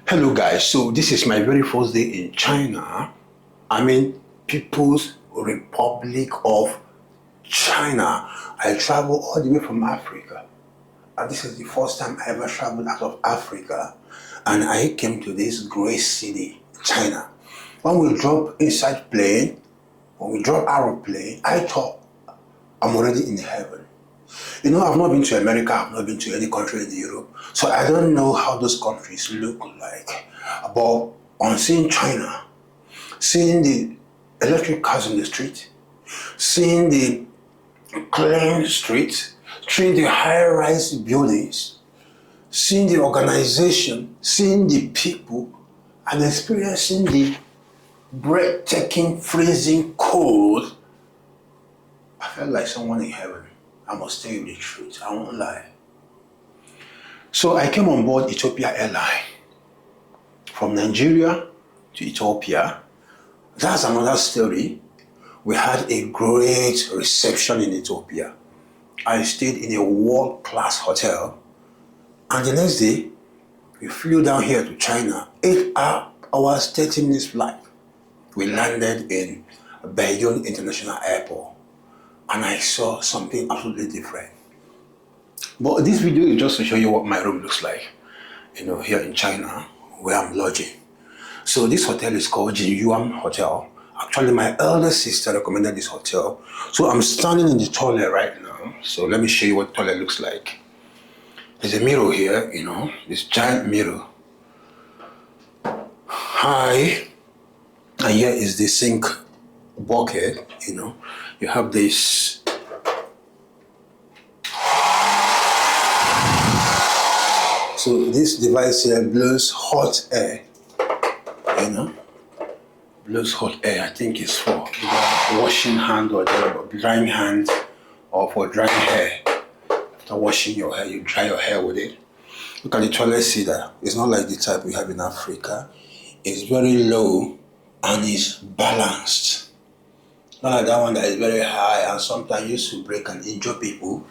Hello guys, so this is my very first day in China. I mean People's Republic of China. I travel all the way from Africa, and this is the first time I ever traveled out of Africa, and I came to this great city, China. When we drop inside plane, when we drop aeroplane, I thought I'm already in heaven. You know, I've not been to America, I've not been to any country in Europe, so I don't know how those countries look like. But on seeing China, seeing the electric cars on the street, seeing the clean streets, seeing the high-rise buildings, seeing the organization, seeing the people, and experiencing the breathtaking, freezing cold, I felt like someone in heaven. I must tell you the truth, I won't lie. So I came on board Ethiopia Airline from Nigeria to Ethiopia. That's another story. We had a great reception in Ethiopia. I stayed in a world-class hotel, and the next day we flew down here to China, 8 hours, 30 minutes flight. We landed in Beijing International Airport, and I saw something absolutely different. But this video is just to show you what my room looks like, you know, here in China, where I'm lodging. So this hotel is called Jinyuan Hotel. Actually, my elder sister recommended this hotel. So I'm standing in the toilet right now. So let me show you what the toilet looks like. There's a mirror here, you know, this giant mirror. Hi. And here is the sink bucket, you know. You have this so this device here blows hot air, you know, blows hot air. I think it's for washing hand or drying hand, or for drying hair. After washing your hair, you dry your hair with it. Look at the toilet seat there. It's not like the type we have in Africa. It's very low and it's balanced. Not like that one that is very high and sometimes used to break and injure people.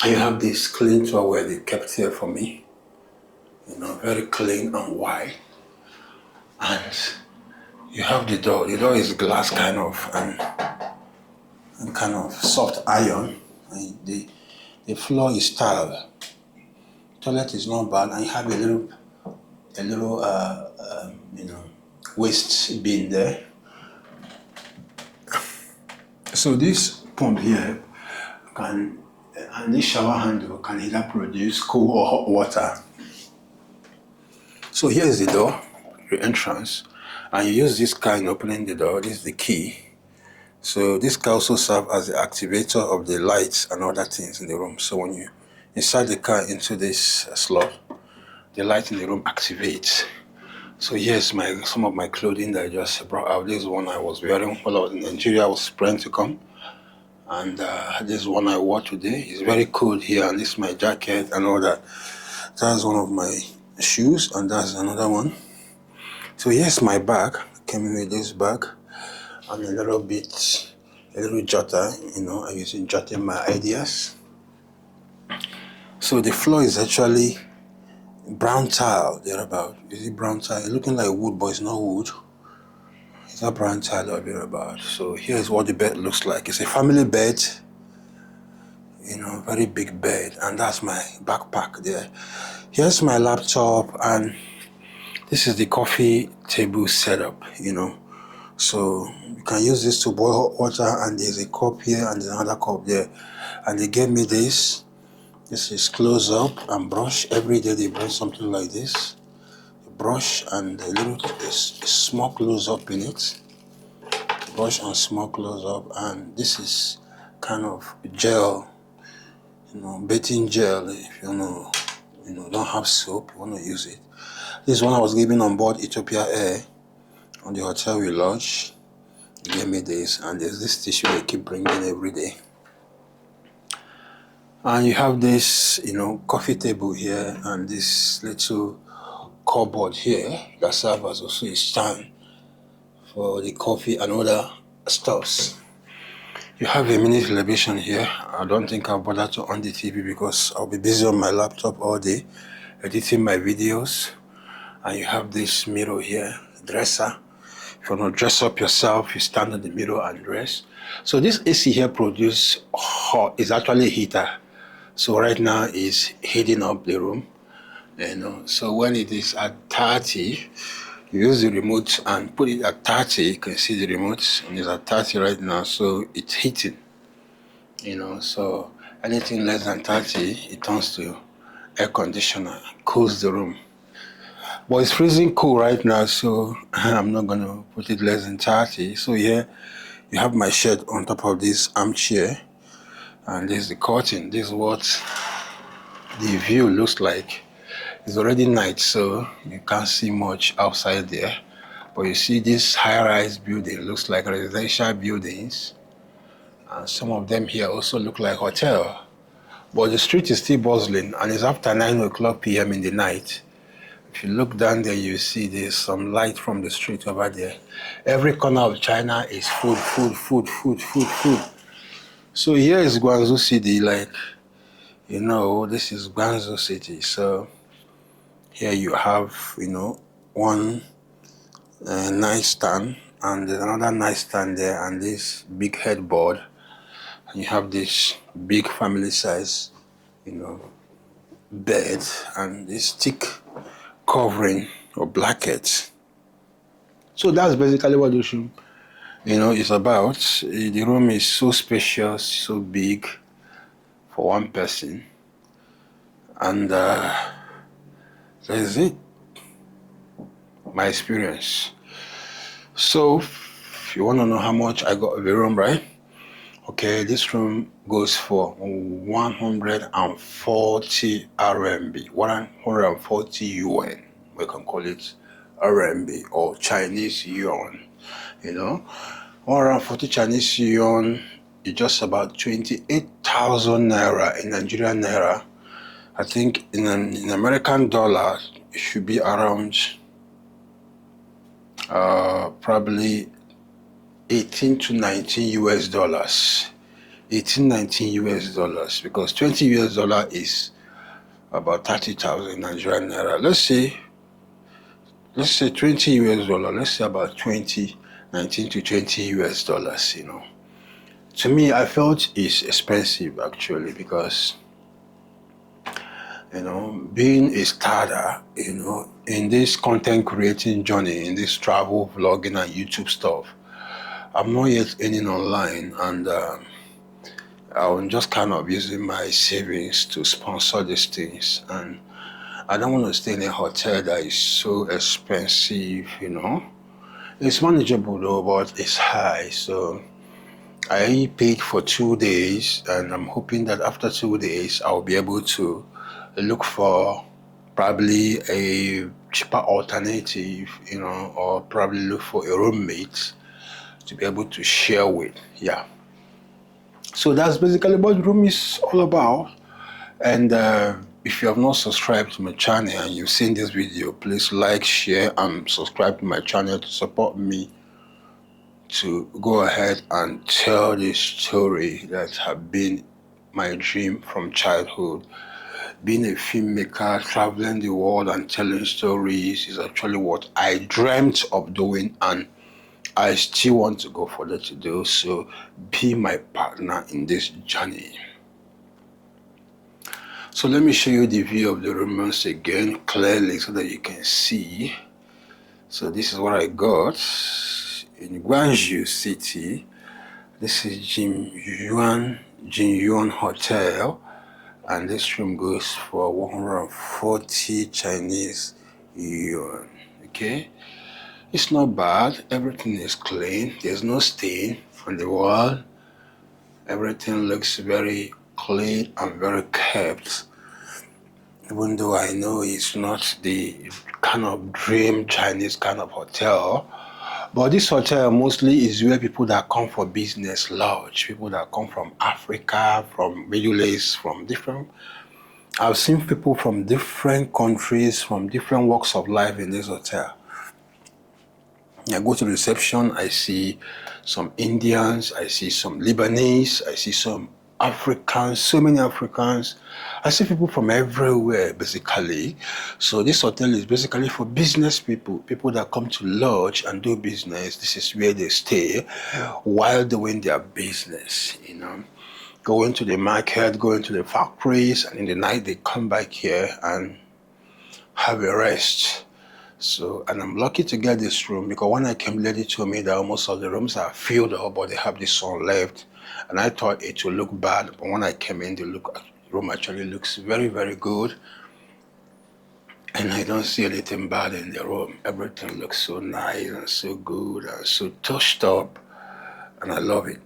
And you have this clean towel where they kept here for me. You know, very clean and white. And you have the door. The door is glass kind of and kind of soft iron. And the floor is tile. Toilet is not bad, and you have a little you know, waste bin there. So this pump here can, and this shower handle can either produce cool or hot water. So here is the door, the entrance, and you use this car in opening the door. This is the key. So this can also serve as the activator of the lights and other things in the room. So when you inside the car into this slot, the light in the room activates. So here's some of my clothing that I just brought out. This is one I was wearing while I was in Nigeria. I was praying to come. And this is one I wore today. It's very cold here, and this is my jacket and all that. That's one of my shoes, and that's another one. So here's my bag. Came with this bag and a little jotter, you know, I use it jotting my ideas. So the floor is actually brown tile, thereabout. Is it brown tile? It's looking like wood, but it's not wood. It's a brown tile or thereabout. So here's what the bed looks like. It's a family bed, you know, very big bed, and that's my backpack there. Here's my laptop, and this is the coffee table setup, you know. So you can use this to boil hot water, and there's a cup here and there's another cup there. And they gave me this. This is close up and brush. Every day they bring something like this. A brush and a little a small close up in it. Brush and small close up, and this is kind of gel, you know, bathing gel. If you know, don't have soap, you want to use it. This one I was given on board Ethiopia Air on the hotel we lodged. They gave me this, and there's this tissue they keep bringing every day. And you have this, you know, coffee table here, and this little cupboard here that serves as also a stand for the coffee and other stuffs. You have a mini television here. I don't think I'll bother to on the TV because I'll be busy on my laptop all day editing my videos. and you have this mirror here, dresser. If you want to dress up yourself, you stand in the mirror and dress. So this AC here produces hot, is actually a heater. So right now it's heating up the room. So when it is at 30, you use the remote and put it at 30. You can see the remote, and it's at 30 right now, so it's heating. So anything less than 30, it turns to air conditioner, cools the room. But it's freezing cool right now, so I'm not gonna put it less than 30. So here you have my shed on top of this armchair, and this is the curtain. This is what the view looks like. It's already night, so you can't see much outside there. But you see this high-rise building looks like residential buildings, and some of them here also look like hotel. But the street is still bustling, and it's after 9 o'clock p.m. in the night. If you look down there, you see there's some light from the street over there. Every corner of China is food, food, food, food, food, food. So here is Guangzhou City, this is Guangzhou City. So here you have, one nightstand, and there's another nightstand there, and this big headboard. And you have this big family size, bed, and this thick covering or blanket. So that's basically what this room, is about. The room is so spacious, so big for one person, and that is it. My experience. So if you want to know how much I got the room, right? Okay, this room goes for 140 RMB, 140 yuan. We can call it RMB or Chinese yuan. 140 Chinese yuan is just about 28,000 naira in Nigerian naira. I think in American dollar, it should be around probably 18 to 19 US dollars. 18-19 US dollars, because 20 US dollar is about 30,000 Nigerian naira. Let's say 20 US dollar. Let's say about 19 to 20 US dollars. To me, I felt it's expensive actually, because being a starter, in this content creating journey, in this travel vlogging and YouTube stuff, I'm not yet earning online, and I'm just kind of using my savings to sponsor these things, and I don't want to stay in a hotel that is so expensive. It's manageable though, but it's high. So I paid for 2 days, and I'm hoping that after 2 days I'll be able to look for probably a cheaper alternative, or probably look for a roommate to be able to share with. Yeah. So that's basically what the room is all about. And if you have not subscribed to my channel and you've seen this video, please like, share, and subscribe to my channel to support me to go ahead and tell this story that have been my dream from childhood. Being a filmmaker, traveling the world and telling stories is actually what I dreamt of doing, and I still want to go further to do. So be my partner in this journey. So let me show you the view of the room once again clearly so that you can see. So this is what I got in Guangzhou City. This is Jinyuan Hotel, and this room goes for 140 Chinese yuan. Okay, it's not bad. Everything is clean. There's no stain on the wall. Everything looks very clean and very kept. Even though I know it's not the kind of dream Chinese kind of hotel, but this hotel mostly is where people that come for business lodge, people that come from Africa, from Middle East, from different. I've seen people from different countries, from different walks of life in this hotel. I go to reception, I see some Indians, I see some Lebanese, I see some Africans, so many Africans. I see people from everywhere basically. So this hotel is basically for business people, people that come to lodge and do business. This is where they stay while doing their business, you know. Going to the market, going to the factories, and in the night they come back here and have a rest. So, and I'm lucky to get this room because when I came, lady told me that almost all the rooms are filled up, but they have this one left. And I thought it would look bad, but when I came in, the room actually looks very, very good. And I don't see anything bad in the room. Everything looks so nice and so good and so touched up, and I love it.